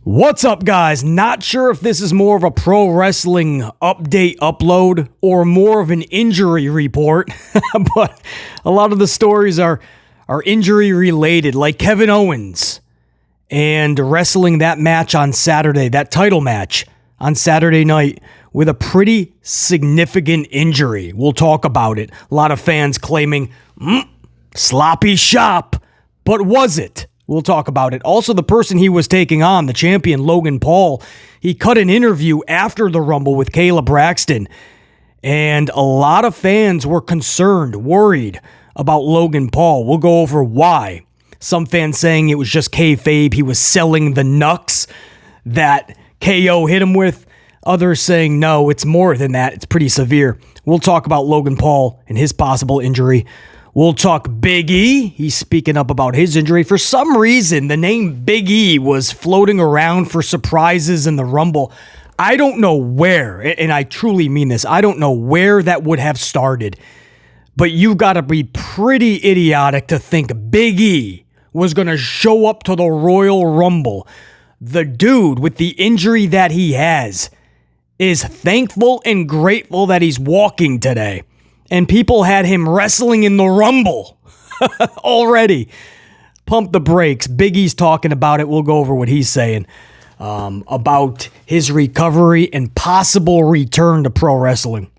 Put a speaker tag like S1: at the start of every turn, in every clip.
S1: What's up, guys? Not sure if this is more of a pro wrestling update upload or more of an injury report, but a lot of the stories are injury related, like Kevin Owens and wrestling that match on Saturday, that title match on Saturday night with a pretty significant injury. We'll talk about it. A lot of fans claiming, sloppy shop, but was it? We'll talk about it. Also, the person he was taking on, the champion, Logan Paul, he cut an interview after the Rumble with Kayla Braxton, and a lot of fans were concerned, worried about Logan Paul. We'll go over why. Some fans saying it was just kayfabe, he was selling the knucks that KO hit him with. Others saying, no, it's more than that. It's pretty severe. We'll talk about Logan Paul and his possible injury. We'll talk Big E. He's speaking up about his injury. For some reason, the name Big E was floating around for surprises in the Rumble. I don't know where, and I truly mean this, I don't know where that would have started. But you've got to be pretty idiotic to think Big E was going to show up to the Royal Rumble. The dude, with the injury that he has, is thankful and grateful that he's walking today. And people had him wrestling in the Rumble already. Pump the brakes. Big E's talking about it. We'll go over what he's saying about his recovery and possible return to pro wrestling.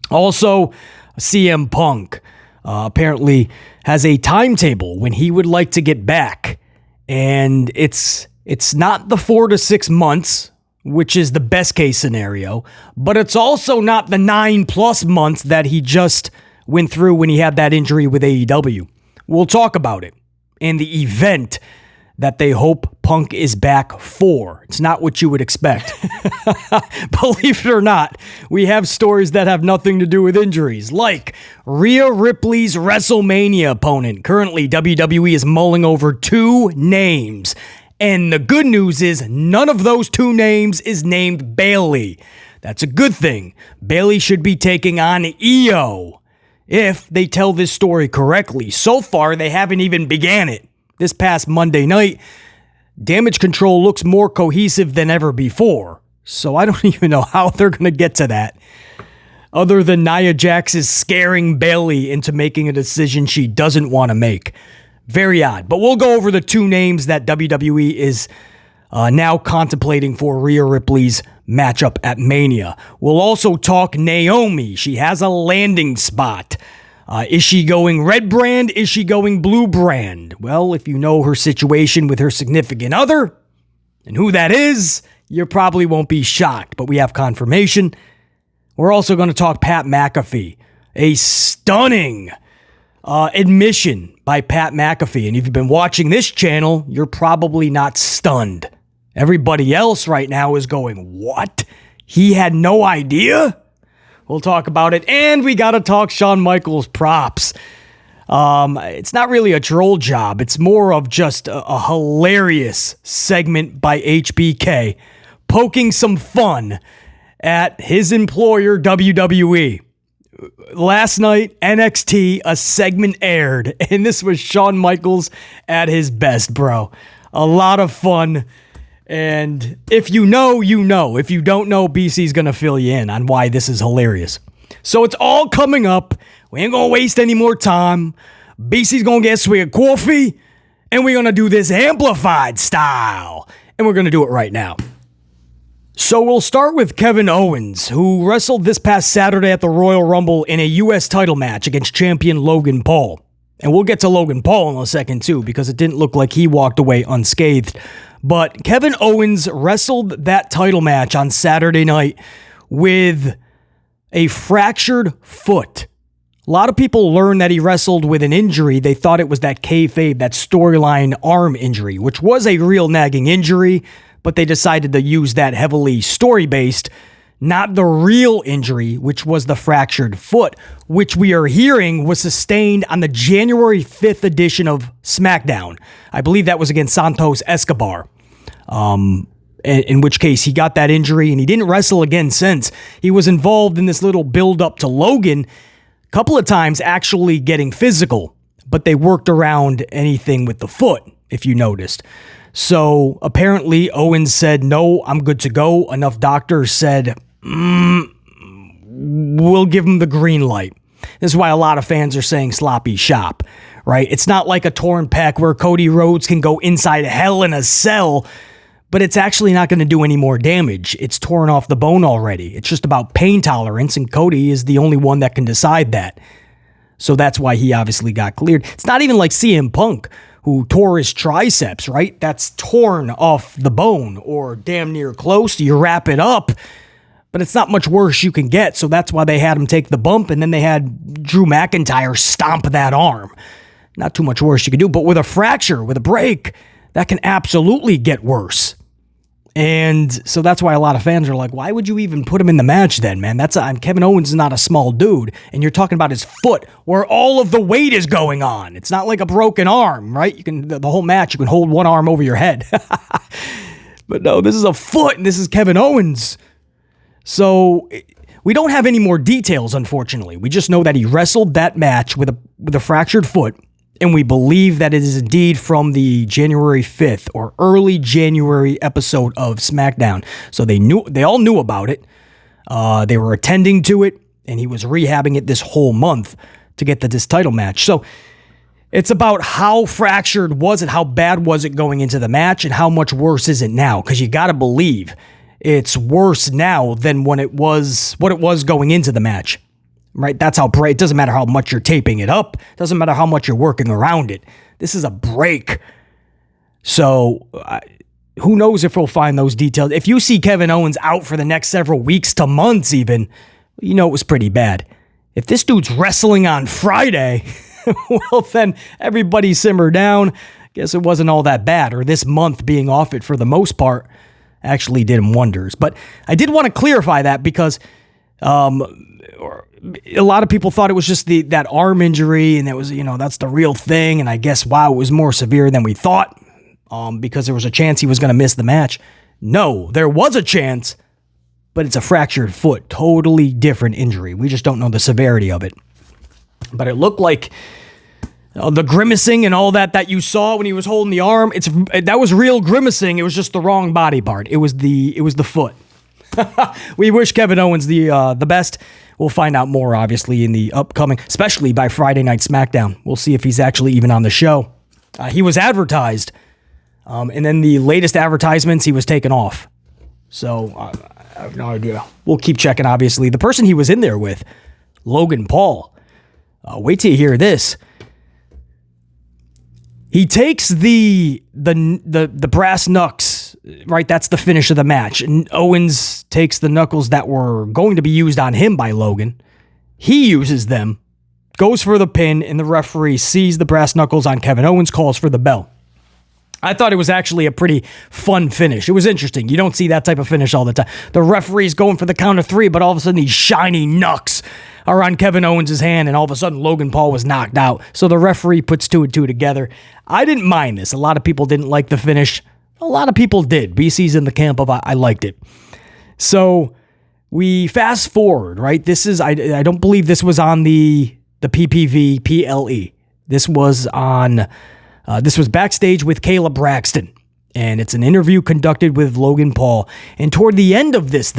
S1: Also, CM Punk apparently has a timetable when he would like to get back. And it's not the 4 to 6 months, which is the best case scenario, but it's also not the 9+ months that he just went through when he had that injury with AEW. We'll talk about it and the event that they hope Punk is back for. It's not what you would expect. Believe it or not, we have stories that have nothing to do with injuries, like Rhea Ripley's WrestleMania opponent. Currently, WWE is mulling over 2 names. And the good news is none of those 2 names is named Bayley. That's a good thing. Bayley should be taking on Io if they tell this story correctly. So far, they haven't even began it. This past Monday night, Damage Control looks more cohesive than ever before. So I don't even know how they're going to get to that. Other than Nia Jax is scaring Bayley into making a decision she doesn't want to make. Very odd. But we'll go over the 2 names that WWE is now contemplating for Rhea Ripley's matchup at Mania. We'll also talk Naomi. She has a landing spot. Is she going red brand? Is she going blue brand? Well, if you know her situation with her significant other and who that is, you probably won't be shocked. But we have confirmation. We're also going to talk Pat McAfee. A stunning admission by Pat McAfee. And if you've been watching this channel, you're probably not stunned. Everybody else right now is going, what? He had no idea? We'll talk about it. And we got to talk Shawn Michaels props. It's not really a troll job. It's more of just a hilarious segment by HBK poking some fun at his employer, WWE. Last night, NXT, a segment aired, and this was Shawn Michaels at his best, bro. A lot of fun, and if you know, you know. If you don't know, BC's going to fill you in on why this is hilarious. So it's all coming up. We ain't going to waste any more time. BC's going to get a swig of coffee, and we're going to do this amplified style, and we're going to do it right now. So we'll start with Kevin Owens, who wrestled this past Saturday at the Royal Rumble in a U.S. title match against champion Logan Paul. And we'll get to Logan Paul in a second too, because it didn't look like he walked away unscathed. But Kevin Owens wrestled that title match on Saturday night with a fractured foot. A lot of people learned that he wrestled with an injury. They thought it was that kayfabe, that storyline arm injury, which was a real nagging injury. But they decided to use that heavily story-based, not the real injury, which was the fractured foot, which we are hearing was sustained on the January 5th edition of SmackDown. I believe that was against Santos Escobar, in which case he got that injury, and he didn't wrestle again since. He was involved in this little build-up to Logan, a couple of times actually getting physical, but they worked around anything with the foot, if you noticed. So apparently Owens said, no, I'm good to go. Enough doctors said, we'll give him the green light. This is why a lot of fans are saying sloppy shop, right? It's not like a torn pec where Cody Rhodes can go inside hell in a cell, but it's actually not going to do any more damage. It's torn off the bone already. It's just about pain tolerance, and Cody is the only one that can decide that. So that's why he obviously got cleared. It's not even like CM Punk, who tore his triceps, right? That's torn off the bone, or damn near close. You wrap it up, but it's not much worse you can get. So that's why they had him take the bump, and then they had Drew McIntyre stomp that arm. Not too much worse you can do, but with a fracture, with a break, that can absolutely get worse. And so that's why a lot of fans are like, why would you even put him in the match then, man? Kevin Owens is not a small dude, and you're talking about his foot where all of the weight is going on. It's not like a broken arm, right? You can the whole match, you can hold one arm over your head. But no, this is a foot, and this is Kevin Owens. So we don't have any more details, unfortunately. We just know that he wrestled that match with a fractured foot. And we believe that it is indeed from the January 5th or early January episode of SmackDown. So they all knew about it. They were attending to it, and he was rehabbing it this whole month to get this title match. So it's about how fractured was it, how bad was it going into the match, and how much worse is it now? Because you got to believe it's worse now than what it was going into the match. Right? That's how it doesn't matter how much you're taping it up. It doesn't matter how much you're working around it. This is a break. So who knows if we'll find those details. If you see Kevin Owens out for the next several weeks to months even, you know it was pretty bad. If this dude's wrestling on Friday, well then everybody simmer down. Guess it wasn't all that bad. Or this month being off it for the most part actually did him wonders. But I did want to clarify that because a lot of people thought it was just that arm injury, and that was, that's the real thing. And I guess, wow, it was more severe than we thought, because there was a chance he was going to miss the match. No, there was a chance, but it's a fractured foot. Totally different injury. We just don't know the severity of it. But it looked like the grimacing and all that you saw when he was holding the arm, that was real grimacing. It was just the wrong body part. It was the foot. We wish Kevin Owens the best. We'll find out more, obviously, in the upcoming, especially by Friday Night SmackDown. We'll see if he's actually even on the show. He was advertised, and then the latest advertisements, he was taken off. So, I have no idea. We'll keep checking, obviously. The person he was in there with, Logan Paul. Wait till you hear this. He takes the brass knucks, right? That's the finish of the match. And Owens takes the knuckles that were going to be used on him by Logan. He uses them, goes for the pin, and the referee sees the brass knuckles on Kevin Owens, calls for the bell. I thought it was actually a pretty fun finish. It was interesting. You don't see that type of finish all the time. The referee's going for the count of three, but all of a sudden these shiny knucks are on Kevin Owens' hand, and all of a sudden Logan Paul was knocked out. So the referee puts two and two together. I didn't mind this. A lot of people didn't like the finish. A lot of people did. BC's in the camp of I liked it. So we fast forward, right? This is I don't believe this was on the PPV PLE. This was on this was backstage with Kayla Braxton, and it's an interview conducted with Logan Paul. And toward the end of this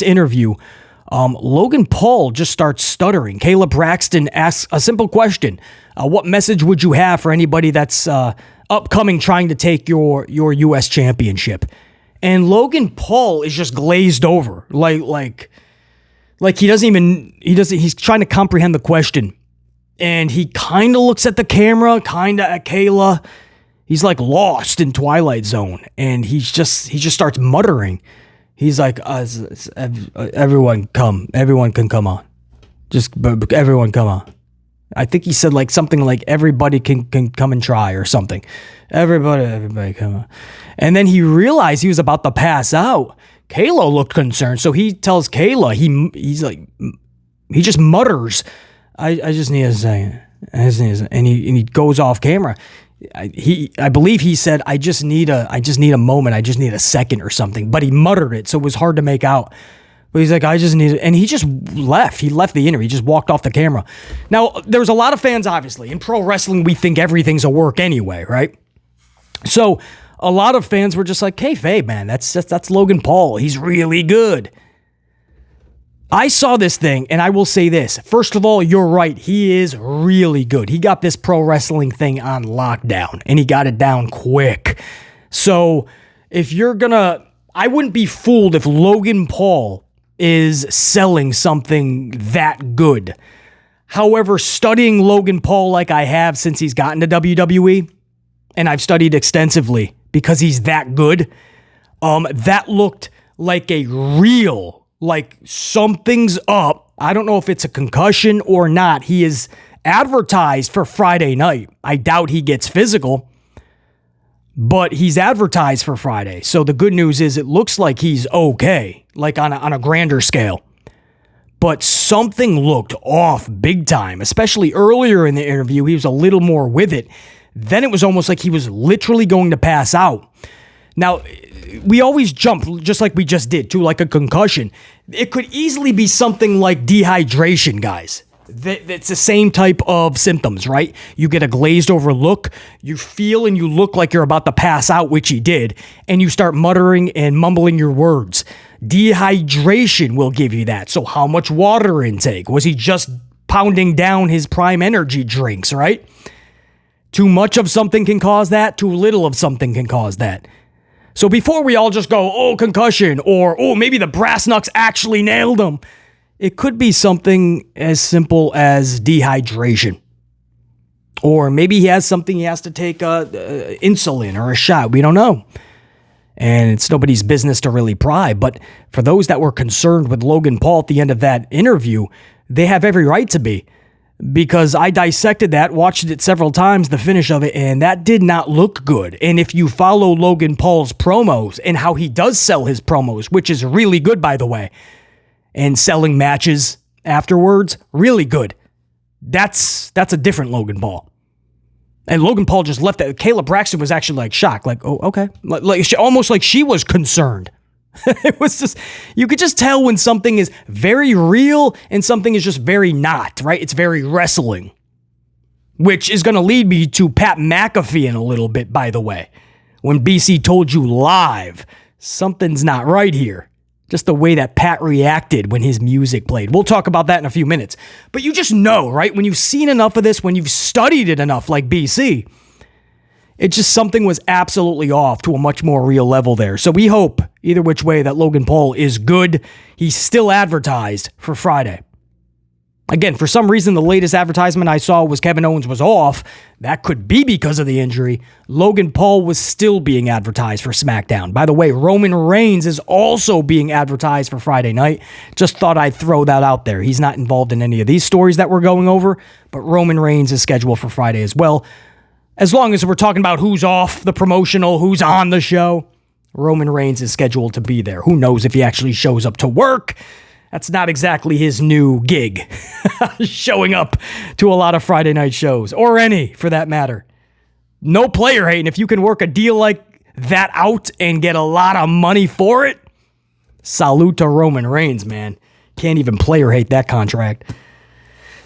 S1: interview, Logan Paul just starts stuttering. Kayla Braxton asks a simple question. What message would you have for anybody that's upcoming trying to take your U.S. championship? And Logan Paul is just glazed over. Like he's trying to comprehend the question. And he kind of looks at the camera, kind of at Kayla. He's like lost in Twilight Zone. And he just starts muttering. He's like, everyone can come on. Just everyone come on. I think he said like something like everybody can come and try or something. Everybody come on. And then he realized he was about to pass out. Kayla looked concerned. So he tells Kayla, he's like, he just mutters, I just need a second. And he goes off camera. I believe he said, I just need a moment. I just need a second or something. But he muttered it, so it was hard to make out. But he's like, I just need it. And he just left. He left the interview. He just walked off the camera. Now, there's a lot of fans, obviously. In pro wrestling, we think everything's a work anyway, right? So a lot of fans were just like, kayfabe, man, that's Logan Paul. He's really good. I saw this thing, and I will say this. First of all, you're right. He is really good. He got this pro wrestling thing on lockdown, and he got it down quick. So if you're gonna, I wouldn't be fooled if Logan Paul is selling something that good. However, studying Logan Paul like I have since he's gotten to WWE, and I've studied extensively because he's that good, that looked like a real, like something's up. I don't know if it's a concussion or not. He is advertised for Friday night. I doubt he gets physical, but he's advertised for Friday. So the good news is it looks like he's okay, like on a grander scale. But something looked off big time, especially earlier in the interview. He was a little more with it. Then it was almost like he was literally going to pass out. Now, we always jump, just like we just did, to like a concussion. It could easily be something like dehydration, guys. It's the same type of symptoms, right? You get a glazed over look, you feel and you look like you're about to pass out, which he did, and you start muttering and mumbling your words. Dehydration will give you that. So how much water intake? Was he just pounding down his prime energy drinks, right? Too much of something can cause that. Too little of something can cause that. So before we all just go, oh, concussion, or, oh, maybe the brass knucks actually nailed him, it could be something as simple as dehydration. Or maybe he has something he has to take insulin or a shot. We don't know. And it's nobody's business to really pry. But for those that were concerned with Logan Paul at the end of that interview, they have every right to be. Because I dissected that, watched it several times, the finish of it, and that did not look good. And if you follow Logan Paul's promos and how he does sell his promos, which is really good, by the way, and selling matches afterwards, really good. That's a different Logan Paul. And Logan Paul just left that. Kayla Braxton was actually like shocked, like, oh, okay. Almost like she was concerned. It was just, you could just tell when something is very real and something is just very not, right? It's very wrestling, which is going to lead me to Pat McAfee in a little bit, by the way. When BC told you live, something's not right here. Just the way that Pat reacted when his music played. We'll talk about that in a few minutes. But you just know, right? When you've seen enough of this, when you've studied it enough like BC, it's just something was absolutely off to a much more real level there. So we hope, either which way, that Logan Paul is good. He's still advertised for Friday. Again, for some reason, the latest advertisement I saw was Kevin Owens was off. That could be because of the injury. Logan Paul was still being advertised for SmackDown. By the way, Roman Reigns is also being advertised for Friday night. Just thought I'd throw that out there. He's not involved in any of these stories that we're going over, but Roman Reigns is scheduled for Friday as well. As long as we're talking about who's off the promotional, who's on the show, Roman Reigns is scheduled to be there. Who knows if he actually shows up to work? That's not exactly his new gig, showing up to a lot of Friday night shows, or any for that matter. No player hating. If you can work a deal like that out and get a lot of money for it, salute to Roman Reigns, man. Can't even player hate that contract.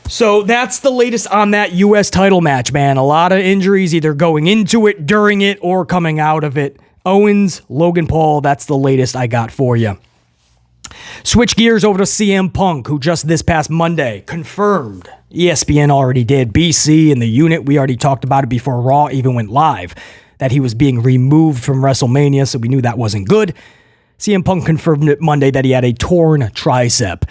S1: So that's the latest on that U.S. title match, man. A lot of injuries either going into it, during it, or coming out of it. Owens, Logan Paul, that's the latest I got for you. Switch gears over to CM Punk, who just this past Monday confirmed, ESPN already did, BC and the unit, we already talked about it before Raw even went live, that he was being removed from WrestleMania, so we knew that wasn't good. CM Punk confirmed it Monday that he had a torn tricep.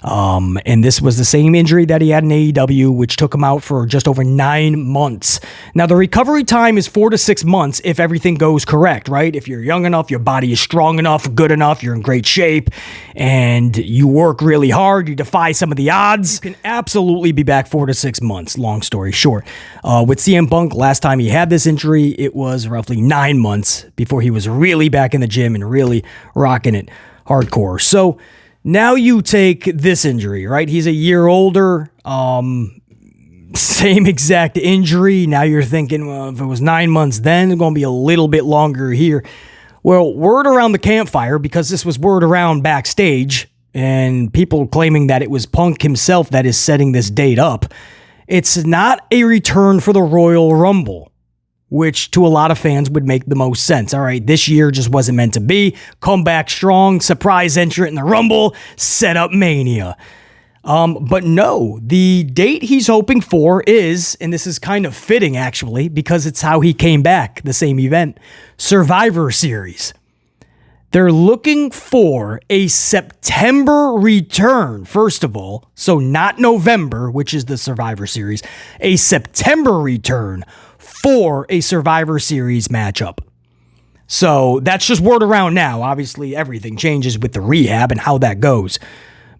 S1: And this was the same injury that he had in AEW, which took him out for just over 9 months. Now, the recovery time is 4 to 6 months if everything goes correct, right? If you're young enough, your body is strong enough, good enough, you're in great shape, and you work really hard, you defy some of the odds, you can absolutely be back 4 to 6 months, long story short. With CM Punk, last time he had this injury, it was roughly 9 months before he was really back in the gym and really rocking it hardcore. So, now you take this injury, right? He's a year older, same exact injury. Now you're thinking, well, if it was 9 months then, it's going to be a little bit longer here. Well, word around the campfire, because this was word around backstage, and people claiming that it was Punk himself that is setting this date up, it's not a return for the Royal Rumble, which to a lot of fans would make the most sense. All right, this year just wasn't meant to be. Come back strong, surprise entrant in the Rumble, set up Mania. But no, the date he's hoping for is, and this is kind of fitting actually, because it's how he came back, the same event, Survivor Series. They're looking for a September return, first of all, so not November, which is the Survivor Series, a September return for a Survivor Series matchup. So that's just word around now. Obviously, everything changes with the rehab and how that goes.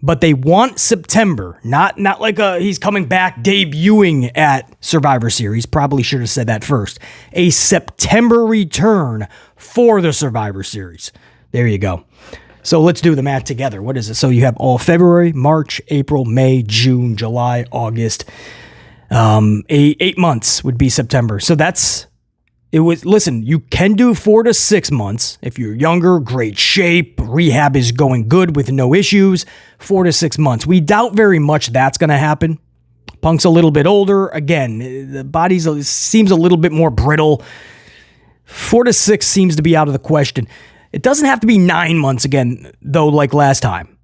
S1: But they want September, not like he's coming back debuting at Survivor Series. Probably should have said that first. A September return for the Survivor Series. There you go. So let's do the math together. What is it? So you have all February, March, April, May, June, July, August. 8 months would be September. So listen, you can do 4 to 6 months. If you're younger, great shape, rehab is going good with no issues, 4 to 6 months. We doubt very much that's going to happen. Punk's a little bit older. Again, the body seems a little bit more brittle. 4 to 6 seems to be out of the question. It doesn't have to be 9 months again, though, like last time.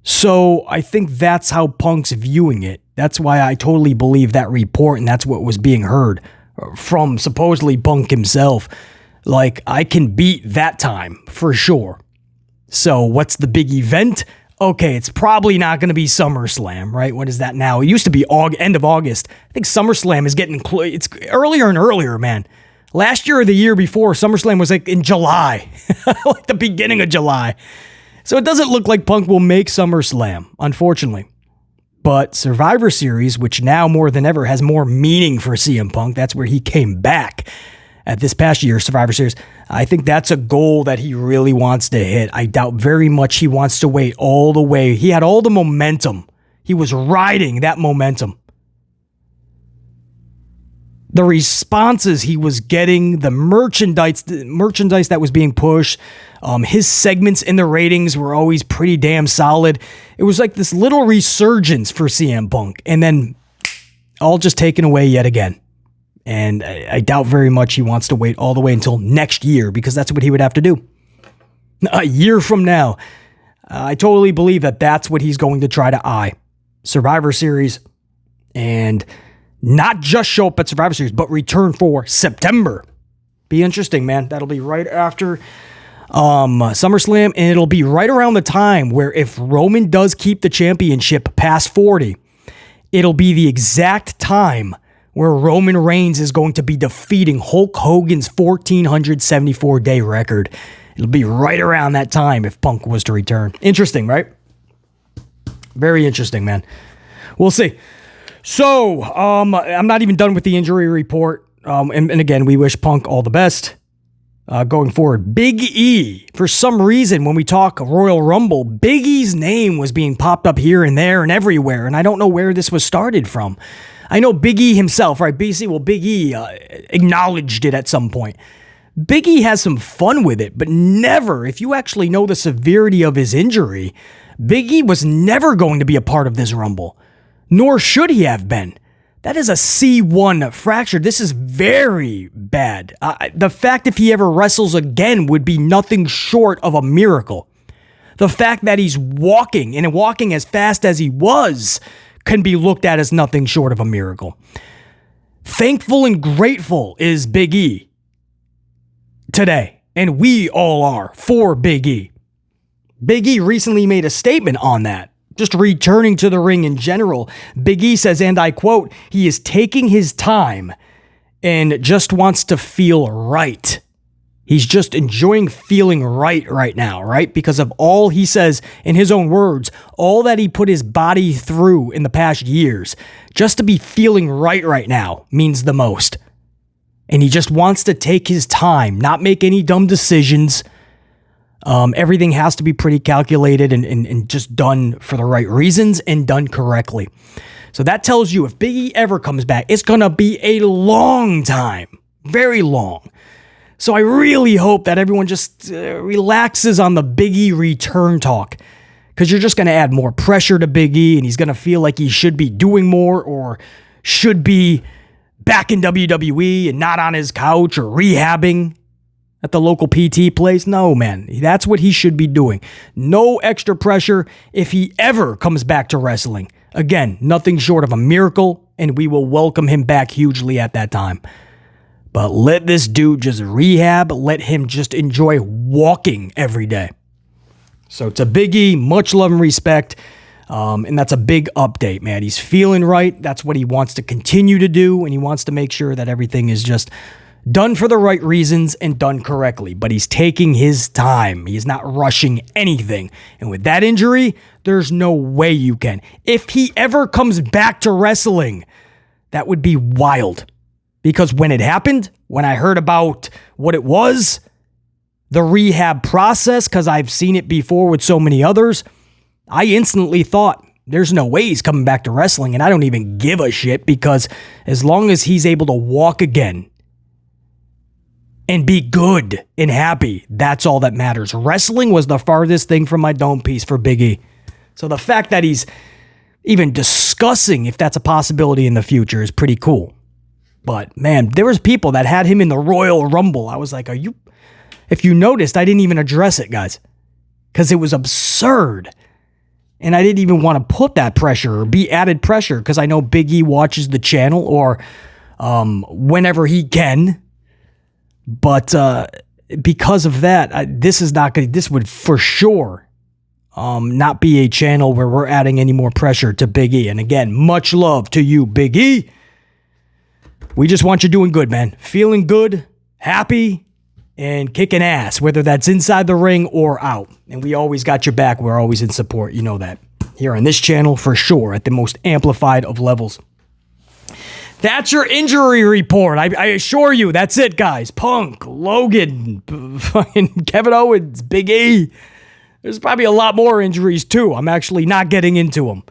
S1: So I think that's how Punk's viewing it. That's why I totally believe that report, and that's what was being heard from supposedly Punk himself. Like, I can beat that time for sure. So what's the big event? Okay, it's probably not going to be SummerSlam, right? What is that now? It used to be end of August. I think SummerSlam is getting it's earlier and earlier, man. Last year or the year before, SummerSlam was like in July, like the beginning of July. So it doesn't look like Punk will make SummerSlam, unfortunately. But Survivor Series, which now more than ever has more meaning for CM Punk, that's where he came back at this past year's Survivor Series. I think that's a goal that he really wants to hit. I doubt very much he wants to wait all the way. He had all the momentum. He was riding that momentum. The responses he was getting, the merchandise that was being pushed, his segments in the ratings were always pretty damn solid. It was like this little resurgence for CM Punk, and then all just taken away yet again. And I doubt very much he wants to wait all the way until next year, because that's what he would have to do. A year from now, I totally believe that that's what he's going to try to eye. Survivor Series, and not just show up at Survivor Series, but return for September. Be interesting, man. That'll be right after SummerSlam, and it'll be right around the time where if Roman does keep the championship past 40, it'll be the exact time where Roman Reigns is going to be defeating Hulk Hogan's 1,474-day record. It'll be right around that time if Punk was to return. Interesting, right? Very interesting, man. We'll see. So, I'm not even done with the injury report. And again, we wish Punk all the best going forward. Big E, for some reason, when we talk Royal Rumble, Big E's name was being popped up here and there and everywhere, and I don't know where this was started from. I know Big E himself, right? Big E acknowledged it at some point. Big E has some fun with it, but never, if you actually know the severity of his injury, Big E was never going to be a part of this Rumble. Nor should he have been. That is a C1 fracture. This is very bad. The fact if he ever wrestles again would be nothing short of a miracle. The fact that he's walking, and walking as fast as he was, can be looked at as nothing short of a miracle. Thankful and grateful is Big E today, and we all are for Big E. Big E recently made a statement on that. Just returning to the ring in general, Big E says, and I quote, he is taking his time and just wants to feel right. He's just enjoying feeling right now, right? Because of all, he says, in his own words, all that he put his body through in the past years, just to be feeling right now means the most. And he just wants to take his time, not make any dumb decisions. Everything has to be pretty calculated and just done for the right reasons and done correctly. So that tells you if Big E ever comes back, it's going to be a long time, very long. So I really hope that everyone just relaxes on the Big E return talk, because you're just going to add more pressure to Big E, and he's going to feel like he should be doing more or should be back in WWE and not on his couch or rehabbing at the local PT place. No, man, that's what he should be doing. No extra pressure if he ever comes back to wrestling. Again, nothing short of a miracle, and we will welcome him back hugely at that time. But let this dude just rehab. Let him just enjoy walking every day. So to Big E, much love and respect. And that's a big update, man. He's feeling right. That's what he wants to continue to do. And he wants to make sure that everything is just done for the right reasons and done correctly. But he's taking his time. He's not rushing anything. And with that injury, there's no way you can. If he ever comes back to wrestling, that would be wild. Because when it happened, when I heard about what it was, the rehab process, because I've seen it before with so many others, I instantly thought, there's no way he's coming back to wrestling, and I don't even give a shit, because as long as he's able to walk again and be good and happy, that's all that matters. Wrestling was the farthest thing from my dome piece for Big E. So the fact that he's even discussing if that's a possibility in the future is pretty cool. But man, there was people that had him in the Royal Rumble. I was like, if you noticed, I didn't even address it, guys, because it was absurd. And I didn't even want to put that pressure or be added pressure, because I know Big E watches the channel or whenever he can. But because of that, this would for sure not be a channel where we're adding any more pressure to Big E. And again, much love to you, Big E. We just want you doing good, man. Feeling good, happy, and kicking ass, whether that's inside the ring or out. And we always got your back. We're always in support. You know that. Here on this channel, for sure, at the most amplified of levels. That's your injury report. I assure you, that's it, guys. Punk, Logan, fucking Kevin Owens, Big E. There's probably a lot more injuries, too. I'm actually not getting into them.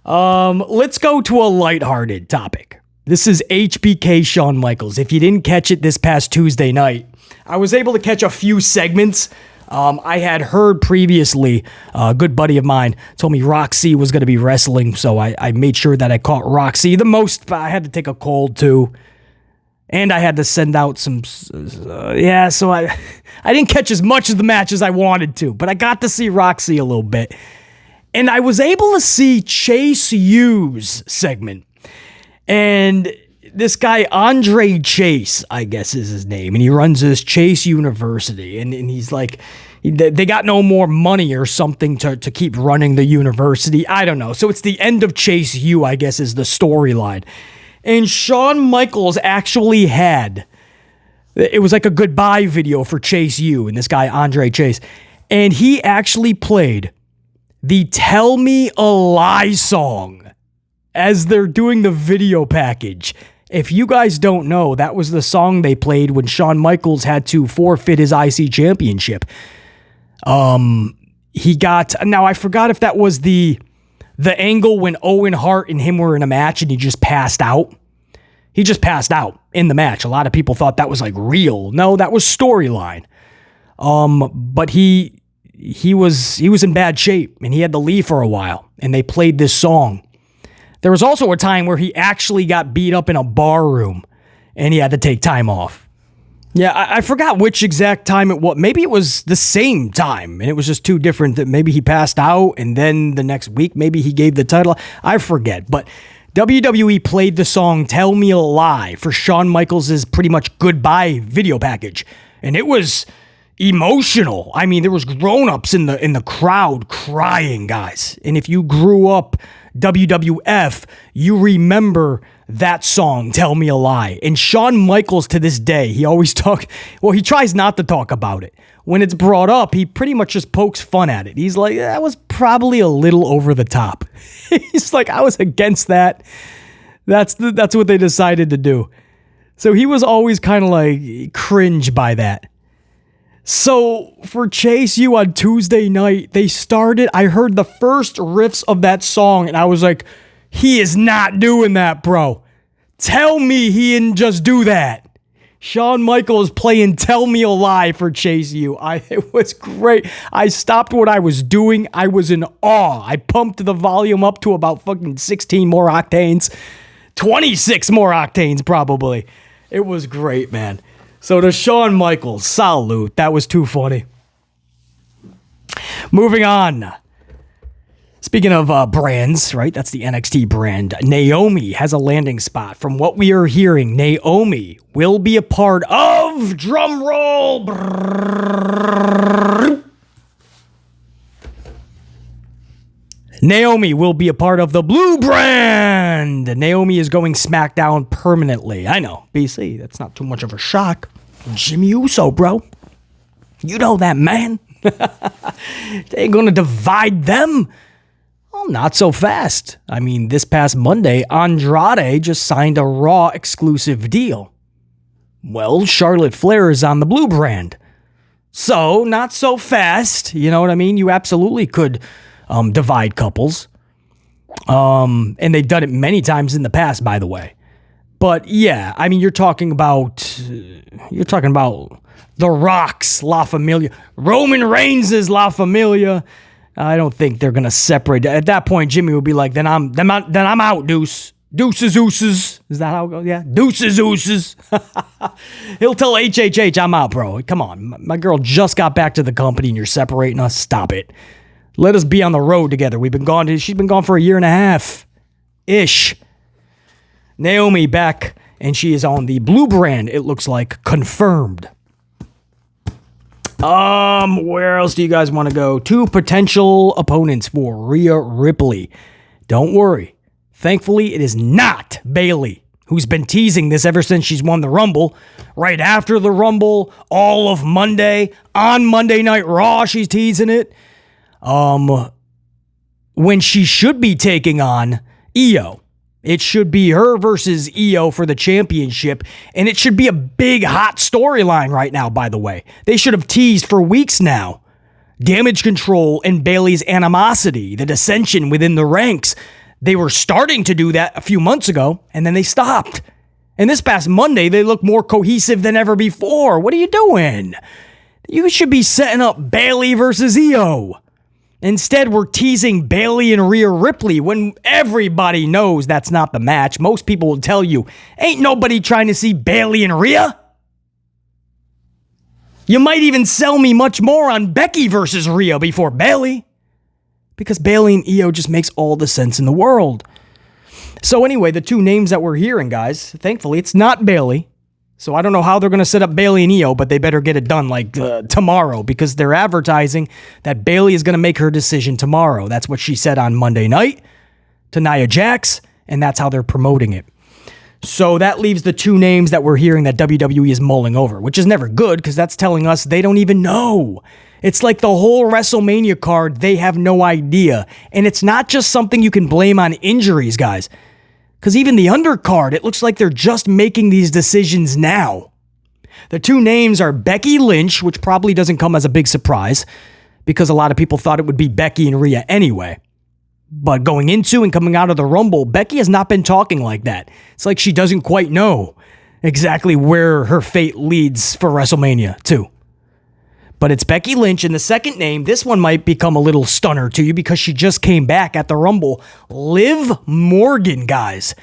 S1: Let's go to a lighthearted topic. This is HBK Shawn Michaels. If you didn't catch it this past Tuesday night, I was able to catch a few segments. I had heard previously, a good buddy of mine told me Roxy was going to be wrestling, so I made sure that I caught Roxy. I had to take a cold too, and I had to send out some, so I didn't catch as much of the match as I wanted to, but I got to see Roxy a little bit. And I was able to see Chase U's segment. And this guy, Andre Chase, I guess is his name, and he runs this Chase University, and he's like, they got no more money or something to keep running the university. I don't know. So it's the end of Chase U, I guess, is the storyline. And Shawn Michaels actually it was like a goodbye video for Chase U and this guy, Andre Chase. And he actually played the Tell Me a Lie song as they're doing the video package. If you guys don't know, that was the song they played when Shawn Michaels had to forfeit his IC championship. Now I forgot if that was the angle when Owen Hart and him were in a match and he just passed out. He just passed out in the match. A lot of people thought that was like real. No, that was storyline. But he was in bad shape and he had to leave for a while, and they played this song. There was also a time where he actually got beat up in a bar room and he had to take time off. Yeah, I forgot which exact time it was. Maybe it was the same time and it was just two different. That maybe he passed out and then the next week maybe he gave the title. I forget. But WWE played the song Tell Me a Lie for Shawn Michaels' pretty much goodbye video package. And it was emotional. I mean, there was grown-ups in the crowd crying, guys. And if you grew up WWF, you remember that song, Tell Me a Lie. And Shawn Michaels, to this day, he tries not to talk about it. When it's brought up, he pretty much just pokes fun at it. He's like, that was probably a little over the top. He's like, I was against that. That's what they decided to do. So he was always kind of like cringe by that. So for Chase U on Tuesday night, I heard the first riffs of that song and I was like, he is not doing that, bro. Tell me he didn't just do that. Shawn Michaels playing Tell Me a Lie for Chase U. It was great. I stopped what I was doing. I was in awe. I pumped the volume up to about fucking 16 more octanes 26 more octanes, probably. It was great, man. So to Shawn Michaels, salute. That was too funny. Moving on. Speaking of brands, right? That's the NXT brand. Naomi has a landing spot. From what we are hearing, Naomi will be a part of, drum roll, Naomi will be a part of the Blue brand. Naomi is going SmackDown permanently. I know, BC, that's not too much of a shock. Jimmy Uso, bro. You know that, man. They ain't gonna divide them. Well, not so fast. I mean, this past Monday, Andrade just signed a Raw exclusive deal. Well, Charlotte Flair is on the Blue brand. So, not so fast. You know what I mean? You absolutely could divide couples. And they've done it many times in the past, by the way. But yeah, I mean, you're talking about The Rock's La Familia, Roman Reigns' La Familia. I don't think they're gonna separate. At that point, Jimmy would be like, "Then I'm out, deuces, ooses." Is that how it goes? Yeah, deuces, ooses. He'll tell HHH, "I'm out, bro. Come on, my girl just got back to the company, and you're separating us. Stop it. Let us be on the road together. We've been gone. She's been gone for a year and a half, ish." Naomi back, and she is on the Blue brand. It looks like confirmed. Where else do you guys want to go? 2 potential opponents for Rhea Ripley. Don't worry. Thankfully, it is not Bayley, who's been teasing this ever since she's won the Rumble. Right after the Rumble, all of Monday, on Monday Night Raw, she's teasing it. When she should be taking on Io. It should be her versus Io for the championship, and it should be a big, hot storyline right now, by the way. They should have teased for weeks now. Damage Control and Bayley's animosity, the dissension within the ranks. They were starting to do that a few months ago, and then they stopped. And this past Monday, they look more cohesive than ever before. What are you doing? You should be setting up Bayley versus Io. Instead, we're teasing Bayley and Rhea Ripley when everybody knows that's not the match. Most people will tell you, ain't nobody trying to see Bayley and Rhea. You might even sell me much more on Becky versus Rhea before Bayley. Because Bayley and Io just makes all the sense in the world. So anyway, the 2 names that we're hearing, guys, thankfully, it's not Bayley. So I don't know how they're going to set up Bayley and Io, but they better get it done like tomorrow, because they're advertising that Bayley is going to make her decision tomorrow. That's what she said on Monday night to Nia Jax, and that's how they're promoting it. So that leaves the 2 names that we're hearing that WWE is mulling over, which is never good, because that's telling us they don't even know. It's like the whole WrestleMania card, they have no idea. And it's not just something you can blame on injuries, guys. Because even the undercard, it looks like they're just making these decisions now. The 2 names are Becky Lynch, which probably doesn't come as a big surprise, because a lot of people thought it would be Becky and Rhea anyway. But going into and coming out of the Rumble, Becky has not been talking like that. It's like she doesn't quite know exactly where her fate leads for WrestleMania, too. But it's Becky Lynch, and the second name, this one might become a little stunner to you because she just came back at the Rumble. Liv Morgan, guys.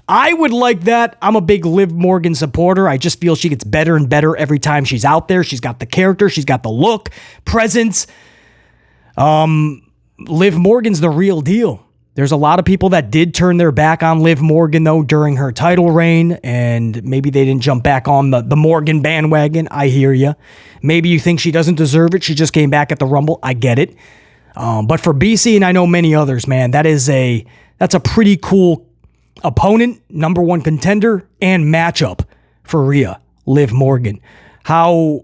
S1: I would like that. I'm a big Liv Morgan supporter. I just feel she gets better and better every time she's out there. She's got the character. She's got the look, presence. Liv Morgan's the real deal. There's a lot of people that did turn their back on Liv Morgan, though, during her title reign, and maybe they didn't jump back on the Morgan bandwagon. I hear you. Maybe you think she doesn't deserve it. She just came back at the Rumble. I get it. But for BC, and I know many others, man, that's a pretty cool opponent, number 1 contender, and matchup for Rhea, Liv Morgan. How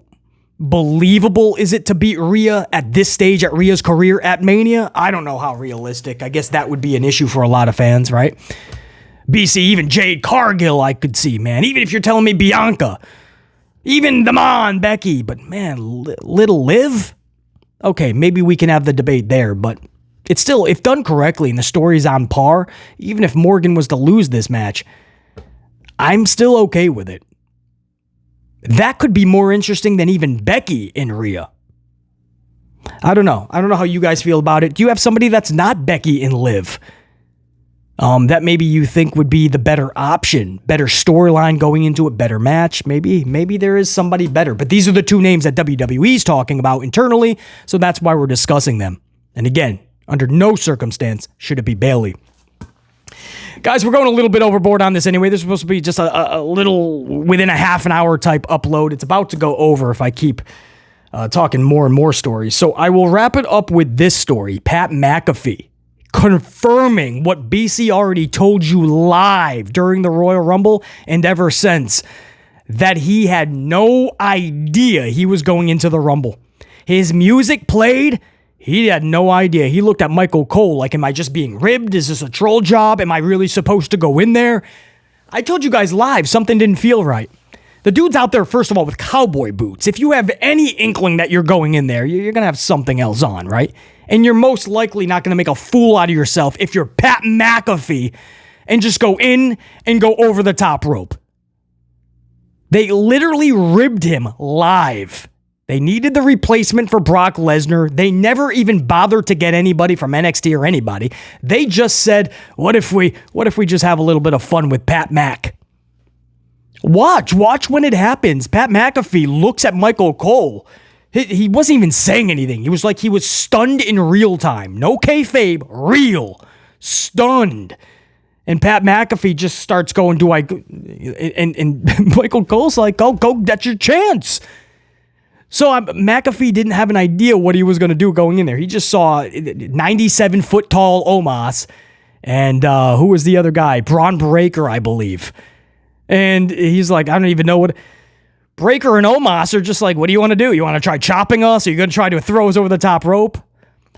S1: believable is it to beat Rhea at this stage at Rhea's career at Mania? I don't know how realistic. I guess that would be an issue for a lot of fans, right? BC, even Jade Cargill I could see, man. Even if you're telling me Bianca. Even Becky. But man, little Liv? Okay, maybe we can have the debate there, but it's still, if done correctly and the story's on par, even if Morgan was to lose this match, I'm still okay with it. That could be more interesting than even Becky and Rhea. I don't know. I don't know how you guys feel about it. Do you have somebody that's not Becky and Liv? that maybe you think would be the better option, better storyline going into a better match. Maybe there is somebody better. But these are the two names that WWE's talking about internally, so that's why we're discussing them. And again, under no circumstance should it be Bayley. Guys, we're going a little bit overboard on this anyway. This is supposed to be just a little within a half an hour type upload. It's about to go over if I keep talking more and more stories. So I will wrap it up with this story. Pat McAfee confirming what BC already told you live during the Royal Rumble and ever since, that he had no idea he was going into the Rumble. His music played. He had no idea. He looked at Michael Cole like, am I just being ribbed? Is this a troll job? Am I really supposed to go in there? I told you guys live, something didn't feel right. The dude's out there, first of all, with cowboy boots. If you have any inkling that you're going in there, you're going to have something else on, right? And you're most likely not going to make a fool out of yourself if you're Pat McAfee and just go in and go over the top rope. They literally ribbed him live. They needed the replacement for Brock Lesnar. They never even bothered to get anybody from NXT or anybody. They just said, what if we just have a little bit of fun with Pat Mac? Watch when it happens. Pat McAfee looks at Michael Cole. He wasn't even saying anything. He was like he was stunned in real time. No kayfabe, real. Stunned. And Pat McAfee just starts going, and Michael Cole's like, go, that's your chance. So McAfee didn't have an idea what he was going to do going in there. He just saw 97-foot tall Omos and who was the other guy? Braun Breaker, I believe. And he's like, I don't even know what... Breaker and Omos are just like, what do you want to do? You want to try chopping us? Are you going to try to throw us over the top rope?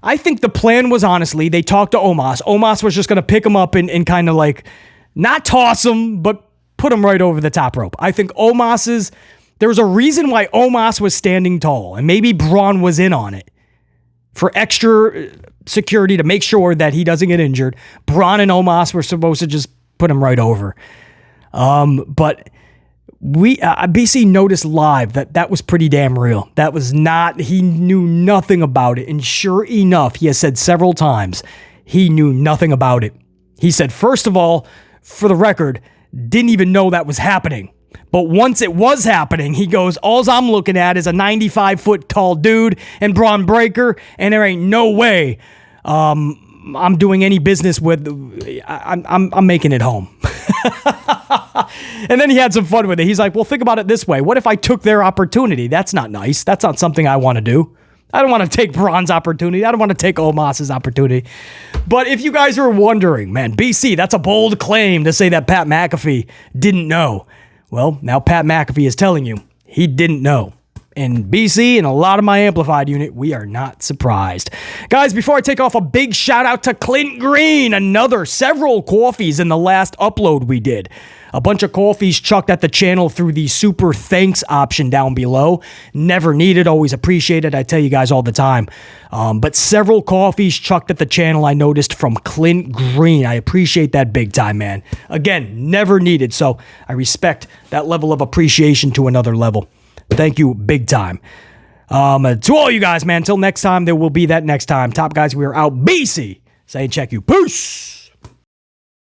S1: I think the plan was, honestly, they talked to Omos. Omos was just going to pick him up and kind of like, not toss him, but put him right over the top rope. I think there was a reason why Omos was standing tall, and maybe Braun was in on it. For extra security to make sure that he doesn't get injured, Braun and Omos were supposed to just put him right over. But BC noticed live that was pretty damn real. That was not, he knew nothing about it. And sure enough, he has said several times, he knew nothing about it. He said, first of all, for the record, didn't even know that was happening. But once it was happening, he goes, all I'm looking at is a 95-foot tall dude and Braun Breaker, and there ain't no way I'm doing any business with, I'm making it home. And then he had some fun with it. He's like, well, think about it this way. What if I took their opportunity? That's not nice. That's not something I want to do. I don't want to take Braun's opportunity. I don't want to take Omos's opportunity. But if you guys are wondering, man, BC, that's a bold claim to say that Pat McAfee didn't know. Well, now Pat McAfee is telling you he didn't know. And BC and a lot of my Amplified unit, we are not surprised. Guys, before I take off, a big shout out to Clint Green. Several coffees in the last upload we did. A bunch of coffees chucked at the channel through the super thanks option down below. Never needed, always appreciated. I tell you guys all the time. But several coffees chucked at the channel I noticed from Clint Green. I appreciate that big time, man. Again, never needed. So I respect that level of appreciation to another level. Thank you big time. To all you guys, man, until next time, there will be that next time. Top guys, we are out. BC saying check you. Peace.